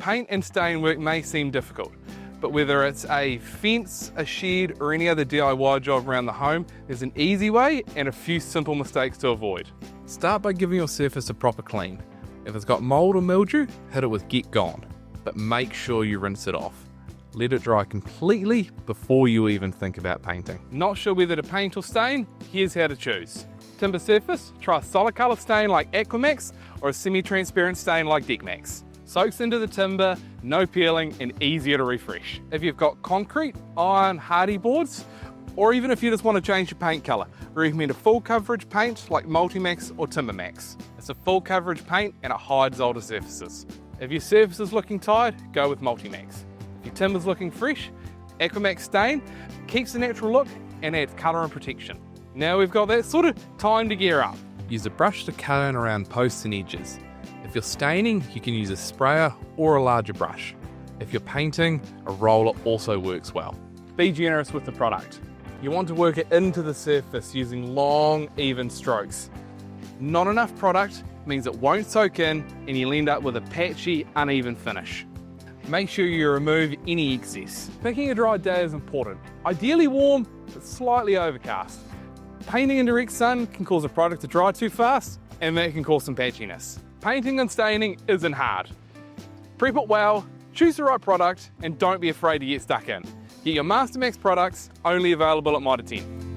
Paint and stain work may seem difficult, but whether it's a fence, a shed, or any other DIY job around the home, there's an easy way and a few simple mistakes to avoid. Start by giving your surface a proper clean. If it's got mould or mildew, hit it with Get Gone, but make sure you rinse it off. Let it dry completely before you even think about painting. Not sure whether to paint or stain? Here's how to choose. Timber surface, try a solid colour stain like AQUAMAX or a semi-transparent stain like DECKMAX. Soaks into the timber, no peeling, and easier to refresh. If you've got concrete, iron, Hardie boards, or even if you just want to change your paint colour, we recommend a full coverage paint like MULTIMAX or TIMBERMAX. It's a full coverage paint and it hides older surfaces. If your surface is looking tired, go with MULTIMAX. If your timber's looking fresh, AQUAMAX stain keeps the natural look and adds colour and protection. Now we've got that sort of time to gear up. Use a brush to cut in around posts and edges. If you're staining, you can use a sprayer or a larger brush. If you're painting, a roller also works well. Be generous with the product. You want to work it into the surface using long, even strokes. Not enough product means it won't soak in and you'll end up with a patchy, uneven finish. Make sure you remove any excess. Picking a dry day is important. Ideally warm, but slightly overcast. Painting in direct sun can cause a product to dry too fast, and that can cause some patchiness. Painting and staining isn't hard. Prep it well, choose the right product, and don't be afraid to get stuck in. Get your MasterMax products, only available at Mitre 10.